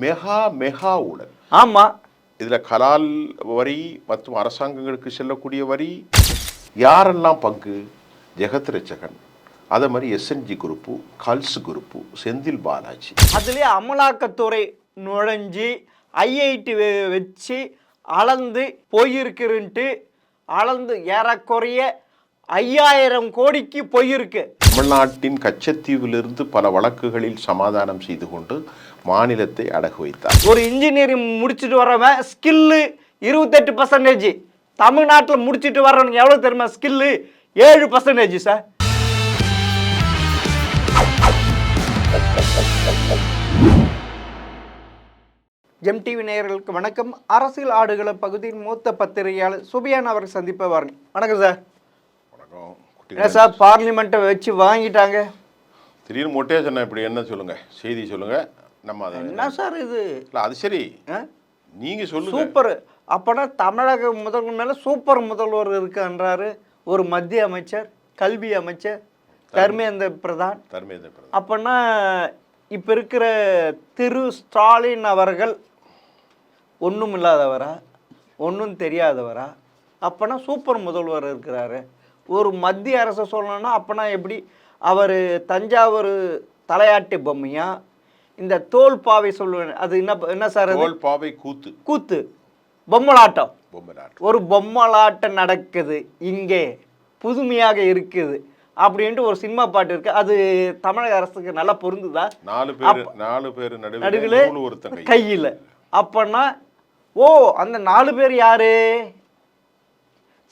Mega mega ஊழல். ஆமா, இதுல கலால் வரி மற்றும் அரசாங்கங்களுக்கு செல்லக்கூடிய வரி யாரெல்லாம் பங்கு? ஜெகத் ரட்சகன், அதே மாதிரி SNG group, culls group, Senthil Balaji. அதுலேயே அமலாக்கத்துறை நுழைஞ்சி ஐஐடி வச்சு அளந்து போயிருக்குன்ட்டு அளந்து ஏறக்குறைய 5000 கோடிக்கு போயிருக்கு. தமிழ்நாட்டின் கச்சத்தீவிலிருந்து பல வழக்குகளில் சமாதானம் செய்து கொண்டு மாநிலத்தை அடகு வைத்தார். ஒரு இன்ஜினியரிங் முடிச்சுட்டு வர்றவன் ஸ்கில்லு 28%, தமிழ்நாட்டில் முடிச்சுட்டு வர்றவனுக்கு எவ்வளோ தெரியுமா ஸ்கில்லு? 7% சார். எம்டிவி நேயர்களுக்கு வணக்கம். அரசியல் ஆடுகள பகுதியின் மூத்த பத்திரிகையாளர் சுபியான் அவர்கள் சந்திப்ப வாருங்க. வணக்கம் சார். வணக்கம். என்ன சார் பார்லிமெண்ட்டை வச்சு வாங்கிட்டாங்க, திடீர்னு மொட்டையா சொன்ன இப்படி என்ன சொல்லுங்க, செய்தி சொல்லுங்க. நம்ம அதை என்ன சார் இது? இல்லை அது சரி, நீங்க சொல்லுங்க. சூப்பர். அப்போனா தமிழக முதல்வர் மேலே சூப்பர் முதல்வர் இருக்குன்றாரு ஒரு மத்திய அமைச்சர், கல்வி அமைச்சர் தர்மேந்திர பிரதான். அப்போனா இப்போ இருக்கிற திரு ஸ்டாலின் அவர்கள் ஒன்றும் இல்லாதவரா, ஒன்றும் தெரியாதவரா? அப்போனா சூப்பர் முதல்வர் இருக்கிறாரு. ஒரு மத்திய அரசை சொல்லணும்னா அப்போனா எப்படி? அவர் தஞ்சாவூர் தலையாட்டி பொம்மையா? இந்த தோல் பாவை சொல்லுவேன், அது என்ன சார்? தோல் பாவை கூத்து. கூத்து, பொம்மலாட்டம். ஒரு பொம்மலாட்டம் நடக்குது இங்கே, புதுமையாக இருக்குது அப்படின்ட்டு ஒரு சினிமா பாட்டு இருக்கு. அது தமிழக அரசுக்கு நல்லா பொருந்துதா? 4 பேர் நடுவில் கையில். அப்பன்னா ஓ, அந்த 4 பேர் யாரு?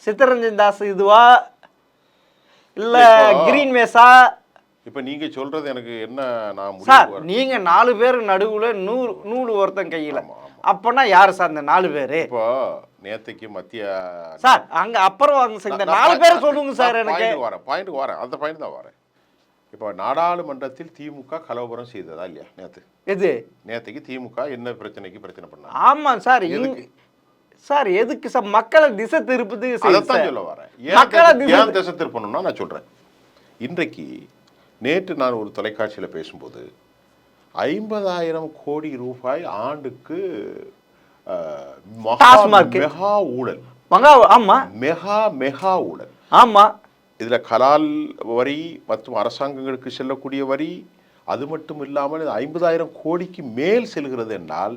சித்தரஞ்சன் தாஸ் இதுவா இல்ல கிரீன் வேஸா? இப்ப நீங்க சொல்றது எனக்கு என்ன, நான் சார் நீங்க 4 பேர் நடுவுல நூறு ஒருத்தன் கையில, அப்பனா யாரு சார் அந்த 4 பேரு? இப்போ நேத்தைக்கு மத்திய சார் அங்க அப்புறம் இந்த 4 பேரை சொல்லுங்க சார். எனக்கு பாயிண்ட் வரேன், அந்த பாயிண்ட் தான் வரேன். இப்போ நாடாளுமன்றத்தில் திமுக கலவரம் செய்ததா இல்லையா நேத்து? எது நேத்தைக்கு திமுக என்ன பிரச்சனை பண்ணாங்க? ஆமா சார். சார் எதுக்கு சார் மக்களை திசை திருப்பது? அதைத்தான் சொல்ல வரேன். ஏன் திசை திருப்பணும்னா நான் சொல்றேன். இன்றைக்கு நேற்று நான் ஒரு தொலைக்காட்சியில் பேசும்போது 50,000 கோடி ரூபாய் ஆண்டுக்கு மெகா ஊழல். ஆமா, மெகா ஊழல். ஆமா. இதுல கலால் வரி மற்றும் அரசாங்கங்களுக்கு செல்லக்கூடிய வரி அது மட்டும் இல்லாமல் 50,000 கோடிக்கு மேல் செல்கிறது என்றால்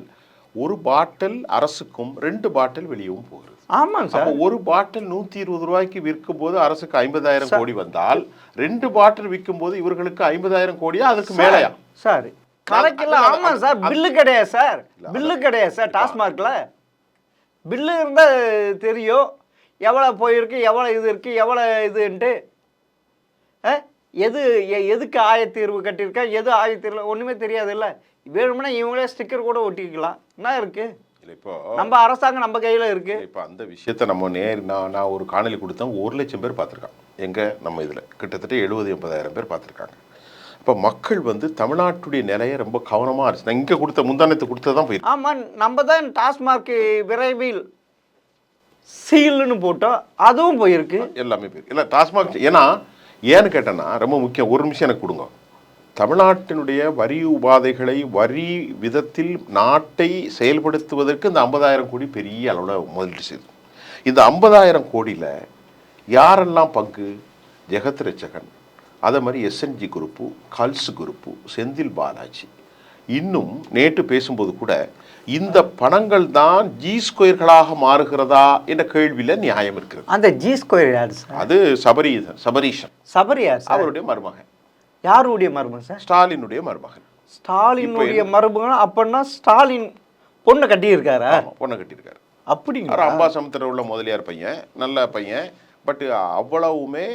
ஒரு பாட்டில் அரசுக்கும் 2 பாட்டில் வெளியவும் போகிறது. ஆமாங்க சார். ஒரு பாட்டில் 120 ரூபாய்க்கு விற்கும் போது அரசுக்கு 50,000 கோடி வந்தால் 2 பாட்டில் விற்கும் போது இவர்களுக்கு 50,000 கோடியா அதுக்கு மேலையா? சார் கணக்கில் ஆமா சார். பில்லு கிடையாது சார், பில்லு கிடையாது சார். டாஸ்மார்க்ல பில்லு இருந்தால் தெரியும் எவ்வளோ போயிருக்கு, எவ்வளோ இது இருக்கு, எவ்வளோ இதுன்ட்டு. எதுக்கு ஆயத்தீர்வு கட்டியிருக்கா, எது ஆயத்தீர்வு ஒன்றுமே தெரியாது. இல்லை வேணும்னா இவங்களே ஸ்டிக்கர் கூட ஒட்டிக்கலாம். என்ன இருக்கு? இப்போ நம்ம அரசாங்கம் நம்ம கையில் இருக்கு. இப்போ அந்த விஷயத்தை நம்ம நான் ஒரு காணொலி கொடுத்தேன். 1 லட்சம் பேர் பார்த்துருக்காங்க. எங்கே நம்ம இதில் கிட்டத்தட்ட 70-80,000 பேர் பார்த்துருக்காங்க. இப்போ மக்கள் தமிழ்நாட்டுடைய நிலையை ரொம்ப கவனமாக இருந்துச்சு. நான் இங்கே கொடுத்த முந்தானத்தை கொடுத்ததான் போயிருக்கு. ஆமாம், நம்ம தான் டாஸ்மார்க் விரைவில் சீல்னு போட்டோம், அதுவும் போயிருக்கு. எல்லாமே போயிருக்கு. இல்லை டாஸ்மாக் ஏன்னு கேட்டேன்னா ரொம்ப முக்கியம். ஒரு நிமிஷம் எனக்கு கொடுங்க. தமிழ்நாட்டினுடைய வரி உபாதைகளை வரி விதத்தில் நாட்டை செயல்படுத்துவதற்கு இந்த 50,000 கோடி பெரிய அளவில் முதலீடு செய்யுது. இந்த 50,000 கோடியில் யாரெல்லாம் பங்கு? ஜெகத் ரட்சகன், அதே மாதிரி SNG group, culls group, Senthil Balaji. இன்னும் நேற்று பேசும்போது கூட இந்த பணங்கள் தான் ஜி ஸ்கொயர்களாக மாறுகிறதா என்ற கேள்வியில் நியாயம் இருக்கிறது. அந்த ஜி ஸ்கொயர் யார் சார்? அது சபரீஷன். அவருடைய மருமகன். யாருடைய மருமகன் சார்? ஸ்டாலினுடைய மருமகன். ஸ்டாலினுடைய மருமகன். அப்படின்னா ஸ்டாலின் பொண்ணை கட்டியிருக்காரா? பொண்ணை கட்டியிருக்காரு. அப்படிங்களா? அம்பாசமுத்திரம் உள்ள முதலியார் பையன், நல்ல பையன். பட் அவ்வளவுமே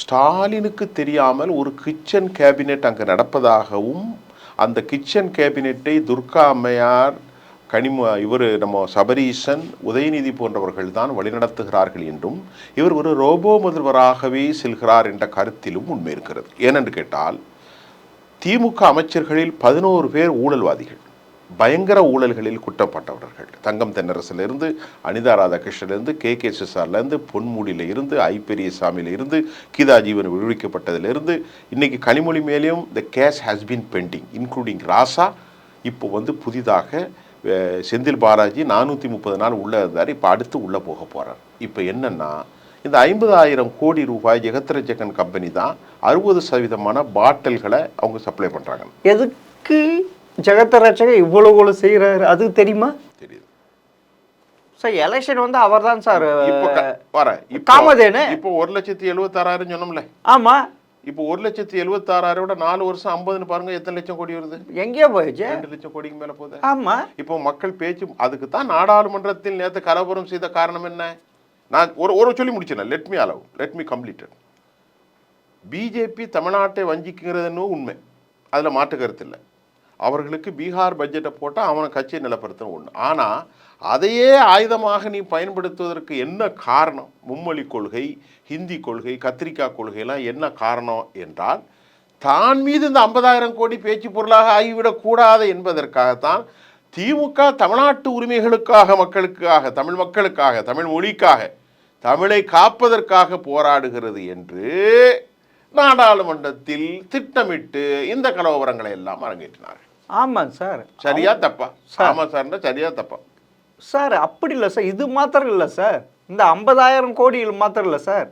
ஸ்டாலினுக்கு தெரியாமல் ஒரு கிச்சன் கேபினெட் அங்கே நடப்பதாகவும், அந்த கிச்சன் கேபினெட்டை துர்கா அம்மையார், இவர் நம்ம சபரீசன், உதயநிதி போன்றவர்கள் தான் வழிநடத்துகிறார்கள் என்றும், இவர் ஒரு ரோபோ முதல்வராகவே செல்கிறார் என்ற கருத்திலும் உண்மை இருக்கிறது. ஏனென்று கேட்டால் திமுக அமைச்சர்களில் 11 பேர் ஊழல்வாதிகள், பயங்கர ஊழல்களில் குற்றப்பட்டவர்கள். தங்கம் தென்னரசிலிருந்து, அனிதா ராதாகிருஷ்ணனிலிருந்து, கே சிசார்லேருந்து, பொன்முடியிலிருந்து, பெரியசாமியிலிருந்து, கீதா ஜீவன் விடுவிக்கப்பட்டதிலிருந்து இன்னைக்கு கனிமொழி மேலேயும் the case has been pending, including Raja, இப்போ வந்து புதிதாக செந்தில் பாலாஜி 430 நாள் உள்ளே இருந்தார். இப்போ அடுத்து உள்ளே போக போகிறார். இப்போ என்னென்னா இந்த 50,000 கோடி ரூபாய் ஜெகத்ரட்சகன் கம்பெனி தான் 60% பாட்டில்களை அவங்க சப்ளை பண்ணுறாங்க. எதுக்கு ஜெகத்ரட்சகன் இவ்வளோ செய்கிறாரு அது தெரியுமா? தெரியுது சார். எலெக்ஷன் வந்து அவர் தான் சார். காமதேனு இப்போ 1,76,000 சொன்னோம்ல. ஆமாம். இப்போ 1,76,000 4 வருஷம் 50ன்னு பாருங்க எத்தனை லட்சம் கோடி வருது? எங்கேயோ போயிடுச்சு. 2 லட்சம் கோடிக்கு மேலே போகுது. ஆமாம். இப்போ மக்கள் பேச்சு அதுக்கு தான் நாடாளுமன்றத்தில் நேற்று கலவரம் செய்த காரணம் என்ன? நான் ஒரு சொல்லி முடிச்சேன். Let me completed. பிஜேபி தமிழ்நாட்டை வஞ்சிக்கிறதுன்னு உண்மை, அதில் மாற்று கருத்து இல்லை. அவர்களுக்கு பீகார் பட்ஜெட்டை போட்டால் அவனை கட்சியை நிலப்படுத்தணும் ஒன்று. ஆனால் அதையே ஆயுதமாக நீ பயன்படுத்துவதற்கு என்ன காரணம்? மும்மொழி கொள்கை, ஹிந்தி கொள்கை, கத்திரிக்காய் கொள்கையெல்லாம் என்ன காரணம் என்றால் தான் மீது இந்த 50,000 கோடி பேச்சு பொருளாக ஆகிவிடக்கூடாது என்பதற்காகத்தான் திமுக தமிழ்நாட்டு உரிமைகளுக்காக, மக்களுக்காக, தமிழ் மக்களுக்காக, தமிழ் மொழிக்காக, தமிழை காப்பதற்காக போராடுகிறது என்று நாடாளுமன்றத்தில் திட்டமிட்டு இந்த கலவரங்களை எல்லாம் அரங்கேற்றினார். ஆமாம் சார். சரியா தப்பா? ஆமாம் சார். சரியா தப்பா சார்? அப்படி இல்லை சார். இது மாத்திரம் இல்லை சார். இந்த 50,000 கோடிகள் மாத்திரம் இல்லை சார்.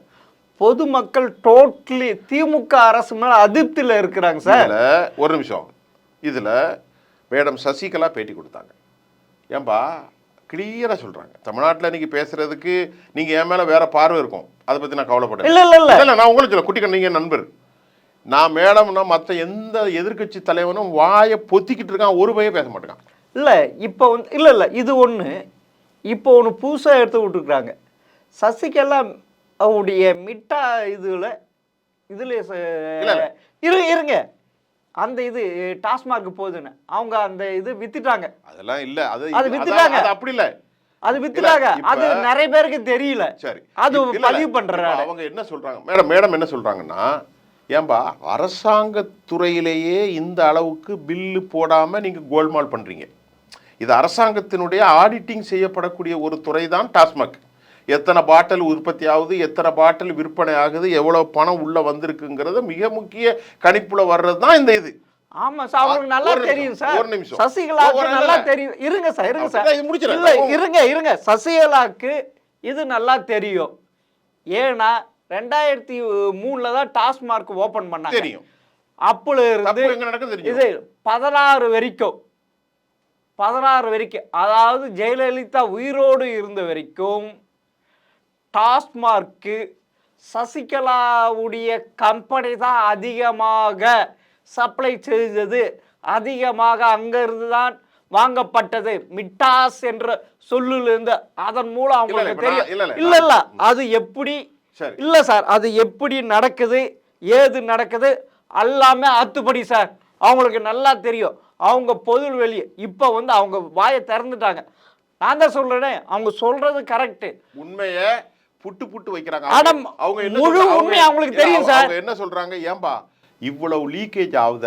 பொதுமக்கள் டோட்டலி திமுக அரசு மேலே அதிருப்தியில் இருக்கிறாங்க சார். ஒரு நிமிஷம். இதில் மேடம் சசிகலா பேட்டி கொடுத்தாங்க. ஏன்பா கிளியராக சொல்கிறாங்க, தமிழ்நாட்டில் இன்னைக்கு பேசுறதுக்கு நீங்கள் என் மேலே வேற பார்வை இருக்கும், அதை பற்றி நான் கவலைப்பட்டேன். இல்லை நான் உங்களுக்கு சொல்ல குட்டிக்க, நீங்கள் நண்பர், நான் மேடம்னா மற்ற எந்த எதிர்கட்சி தலைவனும் வாயை பொத்திக்கிட்டு இருக்கான், ஒரு பையன் பேச மாட்டேங்கான். இல்லை இப்போ வந்து இல்லை இது ஒன்று. இப்போ ஒன்று புதுசாக எடுத்து விட்டுருக்குறாங்க. சசிகலா அவருடைய மிட்டா இதில் இருங்க அந்த இது டாஸ்மார்க் போகுதுன்னு அவங்க அந்த இது வித்துட்டாங்க. அதெல்லாம் இல்ல, அது வித்துட்டாங்க. அப்படி இல்ல, அது வித்துட்டாங்க. அது நிறைய பேருக்கு தெரியல. சரி, அது பதிவு பண்றாங்க. அவங்க என்ன சொல்றாங்க மேடம் என்ன சொல்றாங்கன்னா, ஏன்பா அரசாங்கத்துறையிலேயே இந்த அளவுக்கு பில்லு போடாம நீங்க கோல்மால் பண்றீங்க. இது அரசாங்கத்தினுடைய ஆடிட்டிங் செய்யப்படக்கூடிய ஒரு துறை தான் டாஸ்மாக். எத்தனை பாட்டில் உற்பத்தி ஆகுது, எத்தனை பாட்டில் விற்பனை ஆகுது, எவ்வளவு பணம் உள்ள வந்திருக்குங்கிறது மிக முக்கிய கணிப்புல வர்றது தான் இந்த இது. ஆமா சார், அவங்களுக்கு நல்லா தெரியும் சார். ஒரு நிமிஷம், சசிகலாவுக்கு நல்லா தெரியும். இருங்க சார் இருங்க. சசிகலாவுக்கு இது நல்லா தெரியும். ஏன்னா 2003 தான் டாஸ்மார்க் ஓபன் பண்ணாங்க. தெரியும். அப்பல இருந்து இது 16 வரைக்கும், அதாவது ஜெயலலிதா உயிரோடு இருந்த வரைக்கும் டாஸ்மார்க்கு சசிகலாவுடைய கம்பெனி தான் அதிகமாக சப்ளை செய்தது, அதிகமாக அங்கிருந்து தான் வாங்கப்பட்டது. மிட்டாஸ் என்ற சொல்லிலிருந்து அதன் மூலம் அவங்களுக்கு தெரியும். இல்ல அது எப்படி இல்ல சார், அது எப்படி நடக்குது, ஏது நடக்குது எல்லாமே அத்துப்படி சார். அவங்களுக்கு நல்லா தெரியும். அவங்க பொது வெளியே இப்ப வந்து அவங்க வாயை திறந்துட்டாங்க. நான் தான் சொல்றேன், அவங்க சொல்றது கரெக்ட். உண்மையை புட்டு வைக்கிறாங்க. அவங்க முழு உண்மை அவங்களுக்கு தெரியும் சார். என்ன சொல்றாங்க, ஏன்பா இவ்வளவு லீக்கேஜ் ஆகுத,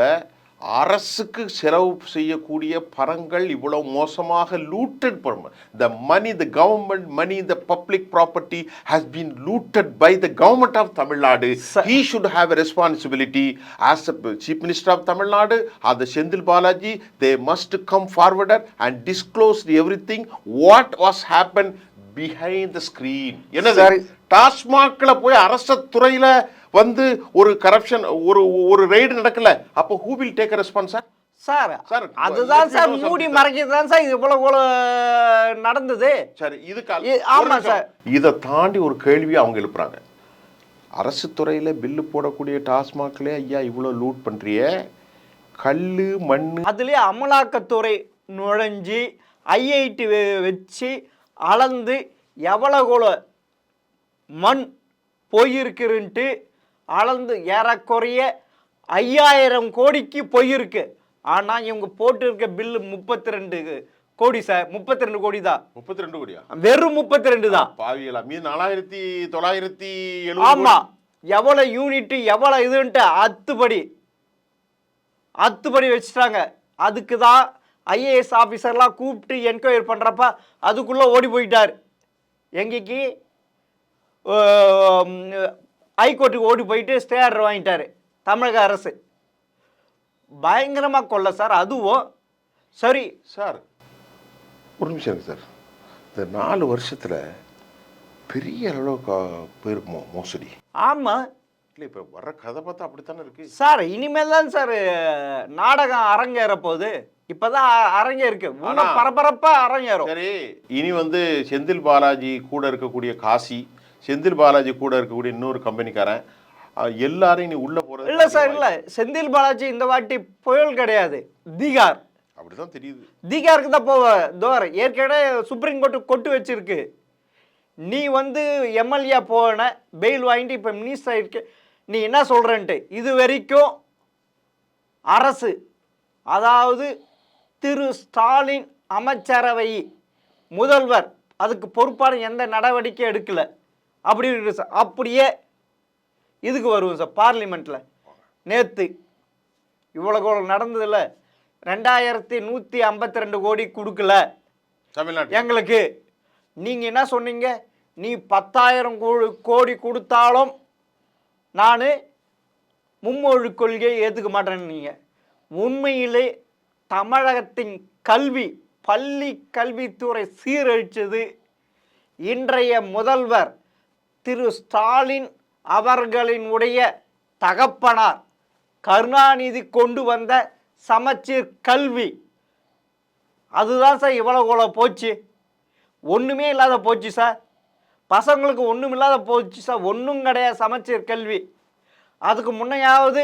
அரசுக்கு செலவு செய்யக்கூடிய பணங்கள் இவ்வளவு மோசமாக looted the money, the government money, the public property has been looted by the government of Tamil Nadu. He should have a responsibility as the Chief Minister of Tamil Nadu or the Sendil Balaji. They must come forward and disclose everything what was happened behind the screen. என்னது டாஸ்மாக்ல போய் அரசு துறையில வந்து ஒரு corruption ஒரு raid நடக்கல, அப்போ who will take a response sir? அதுதான் சார் மூடி மறைக்கிறது தான் சார் இவ்வளவு நடந்தது. சரி, ஆமா சார். இதை தாண்டி ஒரு கேள்வி அவங்க எழுப்புறாங்க. அரசு துறையில பில்லு போடக்கூடிய டாஸ்மாக்ல ஐயா இவ்வளவு லூட் பண்றிய, கல்லு மண்ணு, அதுலயே அமலாக்கத்துறை நுழைஞ்சி ஐஐடி வச்சு அளந்து எவ்வளவு மண் போயிருக்குன்ட்டு அளந்து ஏறக்குறைய 5,000 கோடிக்கு போயிருக்கு. ஆனால் இவங்க போட்டிருக்க பில்லு 32 கோடி சார். 32 கோடி தான். 32 கோடியா? வெறும் 32 தான். பாவியலா, மீது 4,970. ஆமா, எவ்வளோ யூனிட் எவ்வளோ இதுன்ட்டு அத்துப்படி வச்சுட்டாங்க. அதுக்கு தான் ஐஏஎஸ் ஆஃபீஸர்லாம் கூப்பிட்டு என்கொயரி பண்ணுறப்ப அதுக்குள்ளே ஓடி போயிட்டார். எங்கேக்கு ஹைகோர்ட்டுக்கு ஓடி போயிட்டு ஸ்டே ஆர்டர் வாங்கிட்டார் தமிழக அரசு. பயங்கரமாக கொள்ள சார். அதுவும் சரி சார் ஒரு நிமிஷம் இருக்கு சார். இந்த 4 வருஷத்தில் பெரிய அளவுக்கு போயிருக்குமோ மோசடி? ஆமாம். இல்லை, இப்போ வர்ற கதை பார்த்தா அப்படித்தானே இருக்கு சார். இனிமேல் தான் சார் நாடகம் அரங்கேற போகுது. இப்போதான் அரங்கேருக்கு, இன்னும் பரபரப்பாக அரங்கேறும். சரி, இனி வந்து செந்தில் பாலாஜி கூட இருக்கக்கூடிய காசி, செந்தில் பாலாஜி கூட இருக்கக்கூடிய இன்னொரு கம்பெனிக்காரன் எல்லாரும் நீ உள்ள போறது இல்லை சார். இல்லை, செந்தில் பாலாஜி இந்த வாட்டி புயல் கிடையாது, தீகார். அப்படிதான் தெரியுது. தீகாருக்கு தான் போவ தோர். ஏற்கனவே சுப்ரீம் கோர்ட்டு கொட்டு வச்சிருக்கு. நீ வந்து எம்எல்ஏ போன பெயில் வாங்கிட்டு இப்போ மினிஸ்டர் ஆகிருக்கு, நீ என்ன சொல்கிறன்ட்டு. இது வரைக்கும் அரசு, அதாவது திரு ஸ்டாலின் அமைச்சரவை, முதல்வர் அதுக்கு பொறுப்பான எந்த நடவடிக்கை எடுக்கலை. அப்படி இருக்கு சார். அப்படியே இதுக்கு வருவோம் சார், பார்லிமெண்ட்டில் நேற்று இவ்வளோ நடந்ததில்ல. 2152 கோடி கொடுக்கல தமிழ்நாடு எங்களுக்கு. நீங்கள் என்ன சொன்னீங்க, நீ 10,000 கோடி கொடுத்தாலும் நான் மும்மொழி கொள்கையை ஏற்றுக்க மாட்டேன்னு. நீங்கள் உண்மையிலே தமிழகத்தின் கல்வி, பள்ளி கல்வித்துறை சீரழிச்சது இன்றைய முதல்வர் திரு ஸ்டாலின் அவர்களினுடைய தகப்பனார் கருணாநிதி கொண்டு வந்த சமச்சீர் கல்வி. அதுதான் சார் இவ்வளோ போச்சு. ஒன்றுமே இல்லாத போச்சு சார். பசங்களுக்கு ஒன்றும் இல்லாத போச்சு சார். ஒன்றும் கிடையாது சமச்சீர் கல்வி. அதுக்கு முன்னையாவது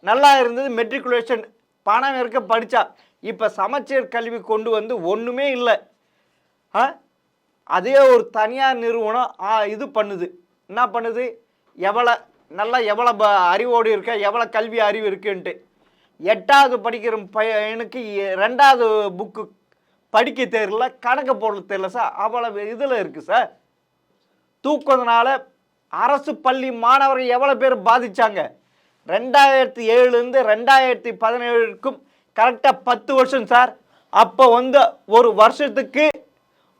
நல்லா இருந்தது, மெட்ரிகுலேஷன் பணம் இருக்க படித்தா. இப்போ சமச்சீர் கல்வி கொண்டு வந்து ஒன்றுமே இல்லை. அதே ஒரு தனியார் நிறுவனம் இது பண்ணுது. என்ன பண்ணுது, எவ்வளோ நல்லா எவ்வளோ அறிவோடு இருக்க, எவ்வளோ கல்வி அறிவு இருக்குன்ட்டு. 8வது படிக்கிற பையனுக்கு 2வது புக்கு படிக்க தெரியல, கணக்கு போட தெரியல சார். அவ்வளோ இதில் இருக்குது சார். தூக்குறதுனால அரசு பள்ளி மாணவர்கள் எவ்வளோ பேர் பாதித்தாங்க. 2007லேருந்து 2017க்கும் கரெக்டாக 10 வருஷம் சார். அப்போ வந்து ஒரு வருஷத்துக்கு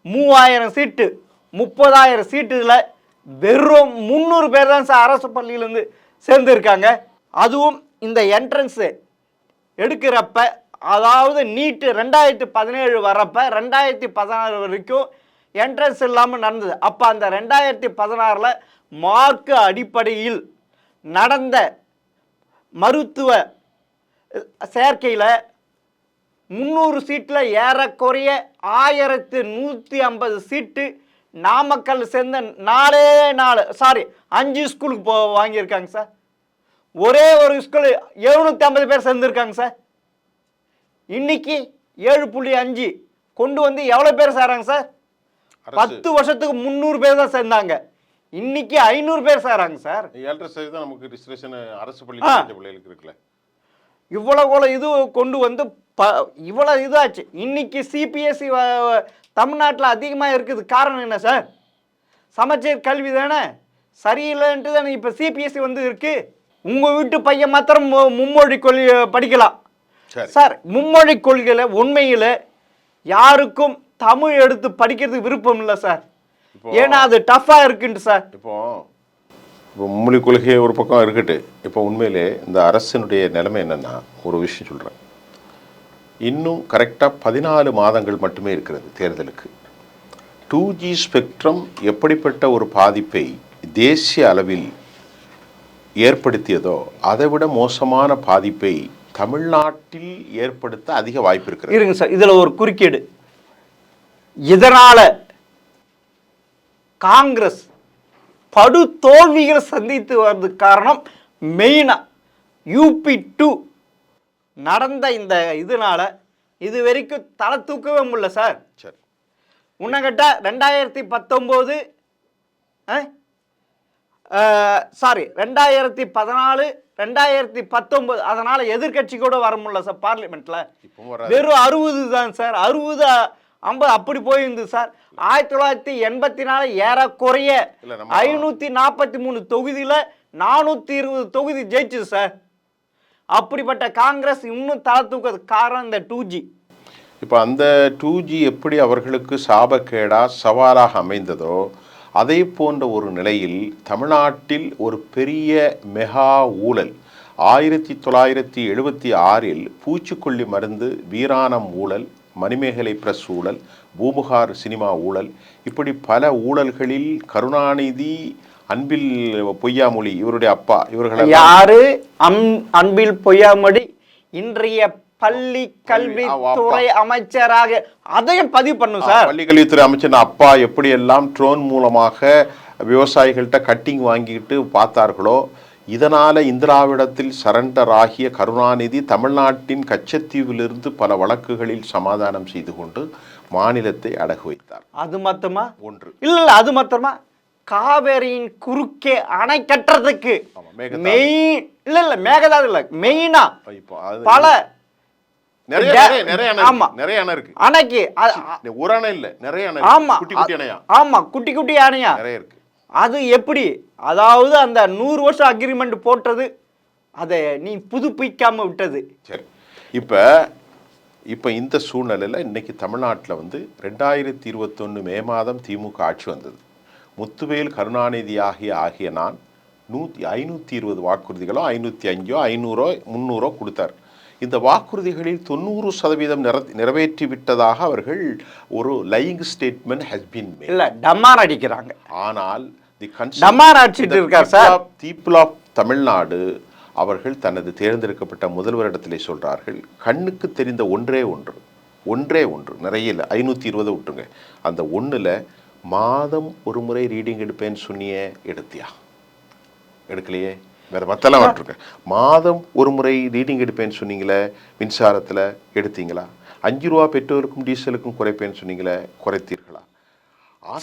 3000 சீட்டு, 30,000 சீட்டுல வெறும் 300 பேர் தான் சார் அரசு பள்ளியிலேருந்து சேர்ந்துருக்காங்க. அதுவும் இந்த என்ட்ரன்ஸு எடுக்கிறப்ப, அதாவது நீட்டு 2017 வரப்போ 2016 வரைக்கும் என்ட்ரன்ஸ் இல்லாமல் நடந்தது. அப்போ அந்த 2016 மார்க்கு அடிப்படையில் நடந்த மருத்துவ சேர்க்கையில் 300 சீட்டில் ஏறக்குறைய 1150 சீட்டு நாமக்கல் சேர்ந்த 5 ஸ்கூலுக்கு வாங்கியிருக்காங்க சார். ஒரே ஒரு ஸ்கூலு 750 பேர் சேர்ந்துருக்காங்க சார். இன்னைக்கு 7.5 கொண்டு வந்து எவ்வளோ பேர் சேர்றாங்க சார்? 10 வருஷத்துக்கு 300 பேர் தான் சேர்ந்தாங்க. இன்னைக்கு 500 பேர் சேர்றாங்க சார். 7.5% தான் நமக்கு ரிஜிஸ்ட்ரேஷன் அரசு பள்ளி பிள்ளைகளுக்கு இருக்குல்ல. இவ்வளோ இது கொண்டு வந்து இவ்வளோ இதாச்சு. இன்னைக்கு சிபிஎஸ்சி தமிழ்நாட்டில் அதிகமாக இருக்குது. காரணம் என்ன சார்? சமச்சீர் கல்வி தானே, சரியில்லைன்ட்டு தானே இப்போ சிபிஎஸ்சி வந்து இருக்கு. உங்கள் வீட்டு பையன் மாத்திரம் மும்மொழி கொள்கை படிக்கலாம் சார். மும்மொழி கொள்கையில் உண்மையில் யாருக்கும் தமிழ் எடுத்து படிக்கிறதுக்கு விருப்பம் இல்லை சார். ஏன்னா அது டஃப்பாக இருக்குன்ட்டு சார். இப்போ மும்மொழி கொள்கை ஒரு பக்கம் இருக்கட்டு. இப்போ உண்மையிலே இந்த அரசினுடைய நிலைமை என்னென்னா, ஒரு விஷயம் சொல்கிறேன். இன்னும் கரெக்டாக 14 மாதங்கள் மட்டுமே இருக்கிறது தேர்தலுக்கு. 2G ஸ்பெக்ட்ரம் எப்படிப்பட்ட ஒரு பாதிப்பை தேசிய அளவில் ஏற்படுத்தியதோ அதை விட மோசமான பாதிப்பை தமிழ்நாட்டில் ஏற்படுத்த அதிக வாய்ப்பு இருக்கிறது. இருங்க சார், இதில் ஒரு குறுக்கீடு. இதனால் காங்கிரஸ் படு தோல்விகளை சந்தித்து வர்றதுக்கு காரணம் மெயினாக UP2 நடந்த இந்த இதனால இது வரைக்கும் தலை தூக்கவே முடியல சார். சரி, உன்னகிட்ட 2019 2014 2019 அதனால எதிர்கட்சி கூட வர முடியல சார் பார்லிமெண்ட்ல. வெறும் 60 தான் சார். 60 50 அப்படி போயிருந்து சார். 1984 ஏறக்குறைய 543 தொகுதியில் 420 தொகுதி ஜெயிச்சுது சார். அப்படிப்பட்ட காங்கிரஸ் இன்னும் தலை தூக்கிறது காரணம் இந்த 2G. இப்போ அந்த 2G எப்படி அவர்களுக்கு சாபக்கேடா சவாலாக அமைந்ததோ அதே போன்ற ஒரு நிலையில் தமிழ்நாட்டில் ஒரு பெரிய மெகா ஊழல், 1976 பூச்சிக்கொல்லி மருந்து, வீராணம் ஊழல், மணிமேகலை பிரஸ் ஊழல், பூமுகார் சினிமா ஊழல், இப்படி பல ஊழல்களில் கருணாநிதி, அன்பில் பொய்யாமொழி இவருடைய அப்பா, இவர்கள் யாரு அன்பில் பொய்யாமொழி இன்றைய பள்ளி கல்வித்துறை அமைச்சராக, அதையும் பதிவு பண்ணும் சார். பள்ளி கல்வித்துறை அமைச்சர் அப்பா எப்படியெல்லாம் ட்ரோன் மூலமாக விவசாயிகள்கிட்ட கட்டிங் வாங்கிட்டு பார்த்தார்களோ, இதனால இந்திராவிடத்தில் சரண்டர் ஆகிய கருணாநிதி தமிழ்நாட்டின் கச்சத்தீவிலிருந்து பல வழக்குகளில் சமாதானம் செய்து கொண்டு மாநிலத்தை அடகு வைத்தார். அது மாத்திரமா? ஒன்று இல்ல, அது மாத்திரமா? காவேரியின் குறுக்கே அணை கட்டுறதுக்கு மேகதாது இல்ல, மெயினா பல நிறைய அணை இருக்கு. அணைக்கு ஒரு அணை இல்ல, நிறைய அணை. ஆமா, குட்டி குட்டி அணையா? ஆமா, குட்டி குட்டி அணையா நிறைய இருக்கு. அது எப்படி? அதாவது அந்த 100 வருஷம் அக்ரிமெண்ட் போட்டது, அதை நீ புதுப்பிக்காம விட்டது. சரி, இப்போ இந்த சூழ்நிலையில் இன்னைக்கு தமிழ்நாட்டில் 2021 மே மாதம் திமுக ஆட்சி வந்தது. முத்துவேல், கருணாநிதி ஆகிய நான் 520 வாக்குறுதிகளோ 505ஓ 500ஓ 300ஓ கொடுத்தார். இந்த வாக்குறுதிகளில் 90% நிறைவேற்றி விட்டதாக அவர்கள் ஒரு lying statement has been made. இல்ல, டமார் அடிக்கிறாங்க. ஆனால் பீப்புள் ஆஃப் தமிழ்நாடு அவர்கள் தனது தேர்ந்தெடுக்கப்பட்ட முதல்வரிடத்திலே சொல்றார்கள், கண்ணுக்கு தெரிந்த ஒன்றே ஒன்று, நிறைய இல்லை, 520 விட்டுருங்க, அந்த ஒன்றுல மாதம் ஒரு முறை ரீடிங் எடுப்பேன்னு சொன்னியே, எடுத்தியா? எடுக்கலையே. வேற மத்தெல்லாம் விட்டுருங்க. மாதம் ஒரு முறை ரீடிங் எடுப்பேன்னு சொன்னீங்களே, மின்சாரத்தில் எடுத்தீங்களா? 5 ரூபா பெட்ரோலுக்கும் டீசலுக்கும் குறைப்பேன்னு சொன்னீங்களே, குறைத்தீர்களா?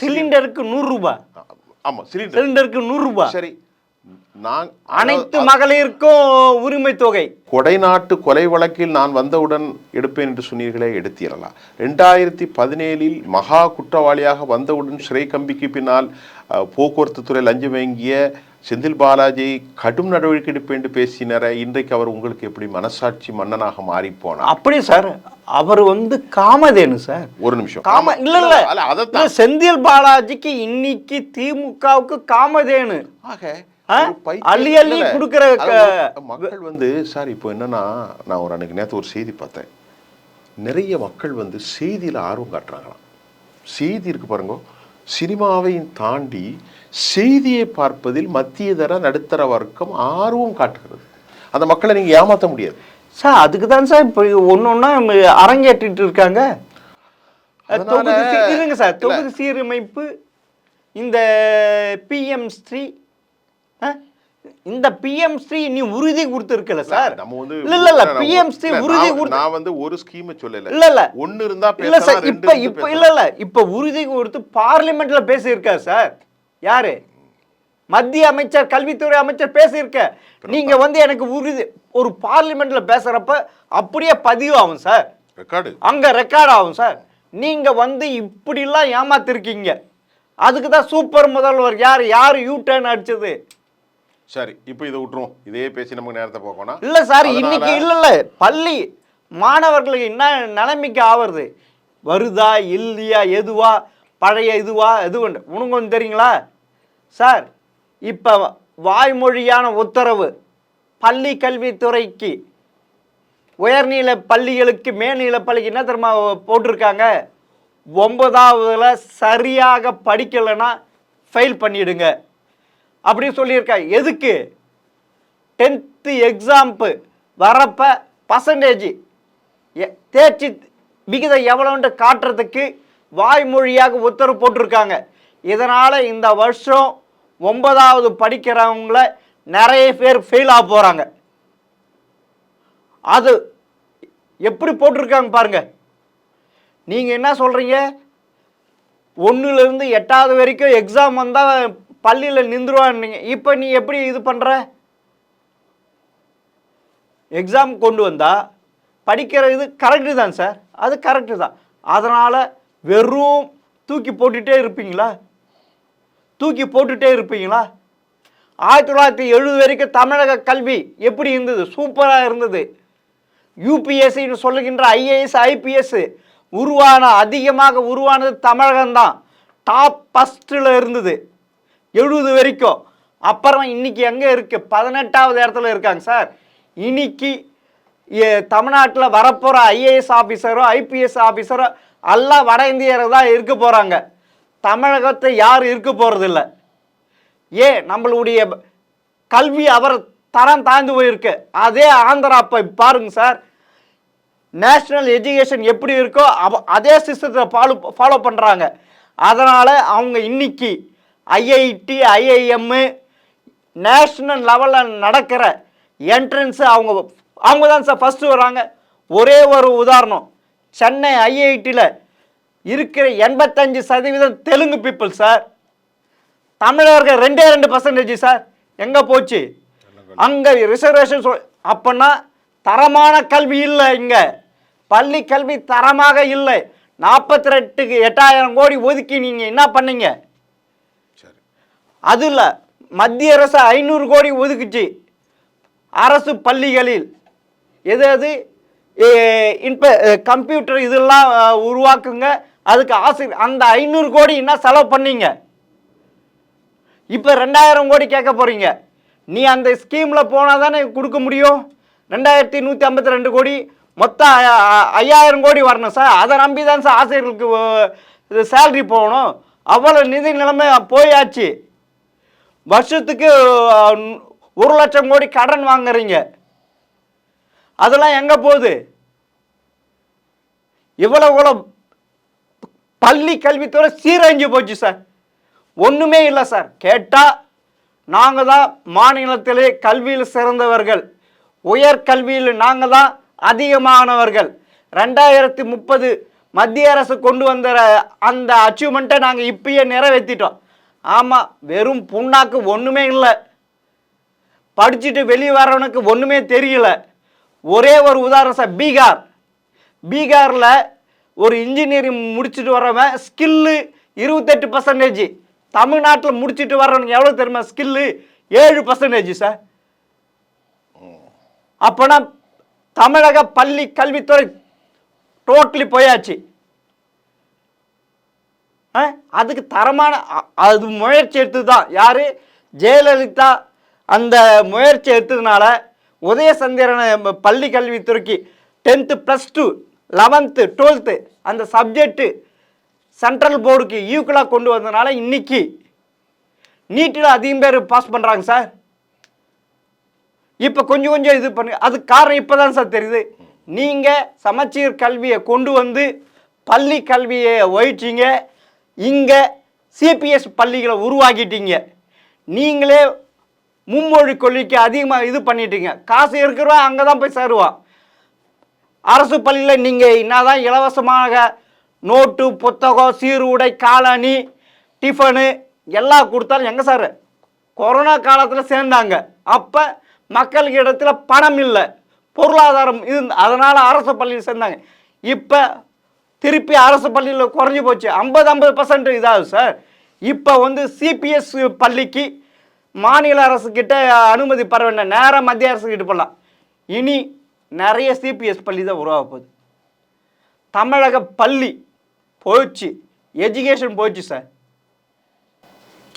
சிலிண்டருக்கு 100 ரூபாய். ஆமா, சிலிண்டருக்கு 100 ரூபாய். சரி, நான் அனைத்து மகளிருக்கும் உரிமை தொகை. கொடைநாட்டு கொலை வழக்கில் நான் வந்தவுடன் எடுப்பேன் என்று சொன்னீர்களே, எடுத்தீர்களா? 2017 மகா குற்றவாளியாக வந்தவுடன் சிறை கம்பிக்கு பின்னால் போக்குவரத்து துறை லஞ்சம் வாங்கிய செந்தில் பாலாஜி கடும் நடவடிக்கை எடுப்பேன் என்று பேசினார, இன்றைக்கு அவர் உங்களுக்கு எப்படி மனசாட்சி மன்னனாக மாறி போனார்? அப்படி சார், அவர் காமதேனு சார். ஒரு நிமிஷம், இல்ல, செந்தில் பாலாஜிக்கு இன்னைக்கு திமுகவுக்கு காமதேனு. ஆக அள்ளி அள்ளி கொடுக்கிற மக்கள் சார். இப்போ என்னன்னா, நான் அன்னைக்கு நேற்று ஒரு செய்தி பார்த்தேன். நிறைய மக்கள் செய்தியில ஆர்வம் காட்டுறாங்களாம். செய்தி இருக்கு பாருங்க, சினிமாவை தாண்டி செய்தியை பார்ப்பதில் மத்திய தர நடுத்தர வர்க்கம் ஆர்வம் காட்டுகிறது. அந்த மக்களை நீங்க ஏமாற்ற முடியாது சார். அதுக்கு தான் சார் இப்போ ஒன்னொன்னா அரங்கேற்றிட்டு இருக்காங்க. தொகுதி சீரமைப்பு, இந்த PM ஸ்ரீ, இந்த PM ஸ்ரீ நீ உறுதி கொடுத்திருக்கல சார். நம்ம இல்ல PM ஸ்ரீ உறுதி கொடுத்து, நான் ஒரு ஸ்கீம் சொல்லல. இல்ல ஒன்னு இருந்தா இல்ல சார். இப்ப உறுதி கொடுத்து பார்லிமெண்ட்ல பேசியிருக்கார் சார். யாரு? மத்திய அமைச்சர், கல்வித்துறை அமைச்சர் பேசியிருக்க. நீங்க எனக்கு உறுதி, ஒரு பார்லிமெண்ட்ல பேசுறப்ப அப்படியே பதிவு ஆகும் சார், அங்க ரெக்கார்ட் ஆகும் சார். நீங்க இப்படி எல்லாம் ஏமாத்திருக்கீங்க. அதுக்கு தான் சூப்பர் முதல்வர் யாரு யூ டர்ன் அடிச்சது. சரி, இப்போ இதை விட்டுருவோம். இதே பேசி நமக்கு நேரத்தை போகணும். இல்ல சார், இன்னைக்கு இல்ல பள்ளி மாணவர்களுக்கு என்ன நிலைமைக்கு ஆவறது, வருதா இல்லையா, எதுவா பழைய இதுவா எது உனக்கு ஒன்று தெரியுங்களா சார்? இப்போ வாய்மொழியான உத்தரவு பள்ளி கல்வித்துறைக்கு, உயர்நிலை பள்ளிகளுக்கு, மேல்நிலை பள்ளிக்கு என்ன தெரியுமா போட்டிருக்காங்க? 9ஆவதுல சரியாக படிக்கலைன்னா ஃபெயில் பண்ணிடுங்க அப்படின்னு சொல்லியிருக்காங்க. எதுக்கு? 10th எக்ஸாம்பு வரப்ப பர்சன்டேஜ் தேர்ச்சி விகிதம் எவ்வளோன்ட்டு காட்டுறதுக்கு வாய்மொழியாக உத்தரவு போட்டிருக்காங்க. இதனால் இந்த வருஷம் 9ஆவது படிக்கிறவங்கள நிறைய பேர் ஃபெயில் ஆக போகிறாங்க. அது எப்படி போட்டிருக்காங்க பாருங்க. நீங்கள் என்ன சொல்கிறீங்க? 1லேருந்து 8ஆவது வரைக்கும் எக்ஸாம் வந்தால் பள்ளியில் நின்றுவான்னீங்க. இப்போ நீ எப்படி இது பண்ணுற? எக்ஸாம் கொண்டு வந்தால் படிக்கிற இது கரெக்டு தான் சார், அது கரெக்டு தான். அதனால் வெறும் தூக்கி போட்டுகிட்டே இருப்பீங்களா? 1970 வரைக்கும் தமிழக கல்வி எப்படி இருந்தது? சூப்பராக இருந்தது. UPSCன்னு சொல்லுகின்ற IAS IPS அதிகமாக உருவானது தமிழகம்தான். டாப் ஃபஸ்ட்டில் இருந்தது 70 வரைக்கும். அப்புறம் இன்னைக்கு எங்கே இருக்குது? 18வது இடத்துல இருக்காங்க சார். இன்னைக்கு தமிழ்நாட்டில் வரப்போகிற ஐஏஎஸ் ஆஃபீஸரோ ஐபிஎஸ் ஆஃபீஸரோ எல்லாம் வட இந்தியர் தான் இருக்க போகிறாங்க. தமிழகத்தை யாரும் இருக்க போகிறதில்ல. ஏன்? நம்மளுடைய கல்வி அவர் தரம் தாழ்ந்து போயிருக்கு. அதே ஆந்திரா பாருங்க சார், நேஷ்னல் எஜுகேஷன் எப்படி இருக்கோ அதே சிஸ்டத்தை ஃபாலோ பண்ணுறாங்க. அதனால் அவங்க இன்னைக்கு ஐஐடி ஐஐஎம்மு நேஷ்னல் லெவலில் நடக்கிற என்ட்ரன்ஸு அவங்க தான் சார் ஃபஸ்ட்டு வராங்க. ஒரே ஒரு உதாரணம், சென்னை ஐஐடியில் இருக்கிற 85% தெலுங்கு பீப்புள் சார். தமிழர்கள் 2% சார். எங்கே போச்சு? அங்கே ரிசர்வேஷன் அப்போன்னா தரமான கல்வி இல்லை. இங்கே பள்ளி கல்வி தரமாக இல்லை. 48க்கு 8000 கோடி ஒதுக்கி நீங்கள் என்ன பண்ணீங்க? அது இல்லை, மத்திய அரசு 500 கோடி ஒதுக்குச்சு அரசு பள்ளிகளில். எது கம்ப்யூட்டர் இதெல்லாம் உருவாக்குங்க, அதுக்கு ஆசிரியர். அந்த 500 கோடி என்ன செலவு பண்ணீங்க? இப்போ 2000 கோடி கேட்க போகிறீங்க. நீ அந்த ஸ்கீமில் போனால் தானே கொடுக்க முடியும். 2152 கோடி மொத்தம் 5000 கோடி வரணும் சார். அதை நம்பி தான் சார் ஆசிரியர்களுக்கு சேலரி போகணும். அவ்வளோ நிதி நிலைமை போயாச்சு. வருஷத்துக்கு 1 லட்சம் கோடி கடன் வாங்குறீங்க. அதெல்லாம் எங்கே போகுது? இவ்வளோ பள்ளி கல்வித்துறை சீரழிஞ்சு போச்சு சார். ஒன்றுமே இல்லை சார். கேட்டால் நாங்கள் தான் மாநிலத்திலே கல்வியில் சிறந்தவர்கள், உயர்கல்வியில் நாங்கள் தான் அதிகமானவர்கள், 2030 மத்திய அரசு கொண்டு வந்த அந்த அச்சீவ்மெண்ட்டை நாங்கள் இப்பயே நிறைவேற்றிட்டோம். ஆமாம், வெறும் புண்ணாக்கு ஒன்றுமே இல்லை. படிச்சுட்டு வெளியே வரவனுக்கு ஒன்றுமே தெரியல. ஒரே ஒரு உதாரணம் சார், பீகாரில் ஒரு இன்ஜினியரிங் முடிச்சுட்டு வர்றவன் ஸ்கில்லு 28%. தமிழ்நாட்டில் முடிச்சுட்டு வர்றவனுக்கு எவ்வளோ தெரியுமா ஸ்கில்லு? 7% சார். அப்போனா தமிழக பள்ளி கல்வித்துறை டோட்டலி போயாச்சு. அதுக்கு தரமான அது முயற்சி எடுத்து தான் யார்? ஜெயலலிதா அந்த முயற்சி எடுத்ததுனால உதயசந்திரன் பள்ளி கல்வித்துறைக்கு 10th +2 11th 12th அந்த சப்ஜெக்டு சென்ட்ரல் போர்டுக்கு ஈக்குவலாக கொண்டு வந்ததுனால இன்னைக்கு நீட்டில் அதிகம் பேர் பாஸ் பண்ணுறாங்க சார். இப்போ கொஞ்சம் இது பண்ணு. அதுக்கு காரணம் இப்போ தான் சார் தெரியுது. நீங்கள் சமச்சீர் கல்வியை கொண்டு வந்து பள்ளி கல்வியை ஒழிச்சிங்க. இங்கே சிபிஎஸ் பள்ளிகளை உருவாக்கிட்டீங்க. நீங்களே மும்மொழி கொள்கைக்கு அதிகமாக இது பண்ணிட்டீங்க. காசு இருக்கிறவன் அங்கே தான் போய் சேருவான். அரசு பள்ளியில் நீங்கள் என்னதான் இலவசமாக நோட்டு புத்தகம் சீருடை காலணி டிஃபனு எல்லாம் கொடுத்தாலும் எங்கே சார்? கொரோனா காலத்தில் சேர்ந்தாங்க. அப்போ மக்களுக்கு இடத்துல பணம் இல்லை, பொருளாதாரம் அதனால் அரசு பள்ளியில் சேர்ந்தாங்க. இப்போ திருப்பி அரசு பள்ளியில் குறைஞ்சி போச்சு. 50% இதாகுது சார். இப்போ சிபிஎஸ் பள்ளிக்கு மாநில அரசுக்கிட்ட அனுமதி பெற வேண்டாம், நேராக மத்திய அரசுக்கிட்ட போகலாம். இனி நிறைய சிபிஎஸ் பள்ளி தான் உருவாக போகுது. தமிழக பள்ளி போயிடுச்சு, எஜுகேஷன் போயிடுச்சு சார்.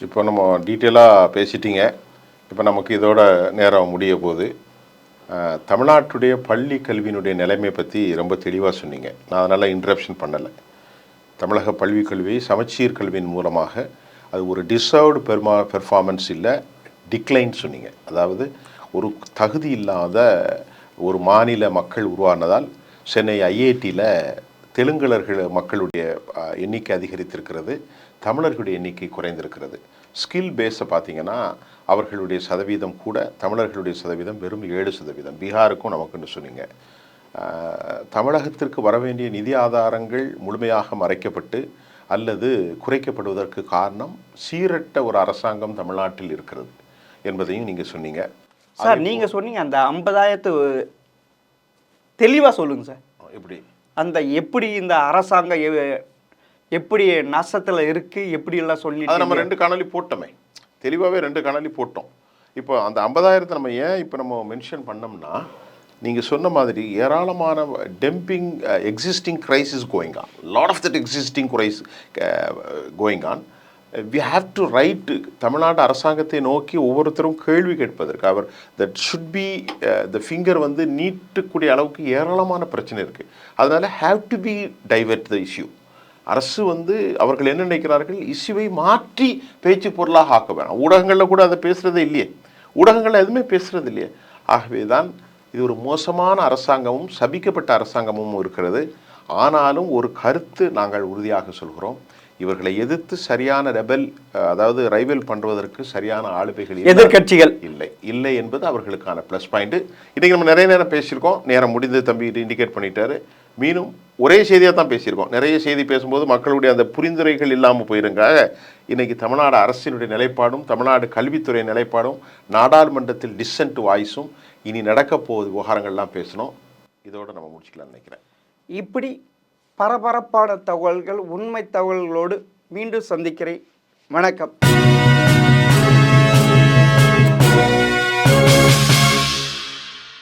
இப்போ நம்ம டீட்டெயிலாக பேசிட்டீங்க. இப்போ நமக்கு இதோட நேரம் முடிய போகுது. தமிழ்நாட்டுடைய பள்ளி கல்வியினுடைய நிலைமை பற்றி ரொம்ப தெளிவாக சொன்னீங்க. நான் அதனால் இன்ட்ரப்ஷன் பண்ணலை. தமிழக பள்ளி கல்வி சமச்சீர் கல்வியின் மூலமாக அது ஒரு டிசர்வ்டு பெர்ஃபார்மன்ஸ் இல்லை, டிக்ளைன் சொன்னீங்க. அதாவது ஒரு தகுதி இல்லாத ஒரு மாநில மக்கள் உருவானதால் சென்னை ஐஐடியில் தெலுங்கர்கள் மக்களுடைய எண்ணிக்கை அதிகரித்திருக்கிறது, தமிழர்களுடைய எண்ணிக்கை குறைந்திருக்கிறது. ஸ்கில் பேஸை பார்த்திங்கன்னா அவர்களுடைய சதவீதம் கூட தமிழர்களுடைய சதவீதம் வெறும் 7%. பீகாருக்கும் நமக்குன்னு சொன்னீங்க. தமிழகத்திற்கு வர வேண்டிய நிதி ஆதாரங்கள் முழுமையாக மறைக்கப்பட்டு அல்லது குறைக்கப்படுவதற்கு காரணம் சீரற்ற ஒரு அரசாங்கம் தமிழ்நாட்டில் இருக்கிறது என்பதையும் நீங்கள் சொன்னீங்க சார். நீங்கள் சொன்னீங்க அந்த 50,000 தெளிவாக சொல்லுங்கள் சார். எப்படி அந்த எப்படி இந்த அரசாங்கம் எப்படி நஷ்டத்தில் இருக்குது எப்படியெல்லாம் சொல்லி அதை நம்ம 2 காணொலி போட்டோமே, தெளிவாகவே 2 காணொலி போட்டோம். இப்போ அந்த 50,000 நம்ம ஏன் இப்போ நம்ம மென்ஷன் பண்ணோம்னா, நீங்கள் சொன்ன மாதிரி ஏராளமான டெம்பிங் existing crisis going on, lot of that existing crisis going on. We have to right Tamil Nadu அரசாங்கத்தை நோக்கி ஒவ்வொருத்தரும் கேள்வி கேட்பதற்கு அவர் that should be the finger வந்து நீட்டக்கூடிய அளவுக்கு ஏராளமான பிரச்சனை இருக்குது. அதனால் have to be divert the issue. அரசு வந்து அவர்கள் என்ன நினைக்கிறார்கள், இஷ்யூவை மாற்றி பேச்சு பொருளாக ஆக்க வேணாம். ஊடகங்களில் கூட அதை பேசுகிறதே இல்லையே, ஊடகங்களில் எதுவுமே பேசுகிறது இல்லையே. ஆகவே தான் இது ஒரு மோசமான அரசாங்கமும் சபிக்கப்பட்ட அரசாங்கமும் இருக்கிறது. ஆனாலும் ஒரு கருத்து நாங்கள் உறுதியாக சொல்கிறோம், இவர்களை எதிர்த்து சரியான அதாவது ரைவல் பண்ணுவதற்கு சரியான ஆளுமைகள் எதிர்கட்சிகள் இல்லை என்பது அவர்களுக்கான ப்ளஸ் பாயிண்ட். இன்றைக்கி நம்ம நிறைய நேரம் பேசியிருக்கோம், நேரம் முடிந்து தம்பி இண்டிகேட் பண்ணிட்டாரு. மீண்டும் ஒரே செய்தியாக தான் பேசியிருக்கோம். நிறைய செய்தி பேசும்போது மக்களுடைய அந்த புரிந்துரைகள் இல்லாமல் போயிருங்காக இன்றைக்கி தமிழ்நாடு அரசினுடைய நிலைப்பாடும் தமிழ்நாடு கல்வித்துறை நிலைப்பாடும் நாடாளுமன்றத்தில் டிசென்ட் வாய்ஸும் இனி நடக்கப் போகுது விவகாரங்கள்லாம் பேசணும். இதோடு நம்ம முடிச்சுக்கலாம்னு நினைக்கிறேன். இப்படி பரபரப்பான தகவல்கள், உண்மை தகவல்களோடு மீண்டும் சந்திக்கிறேன். வணக்கம்.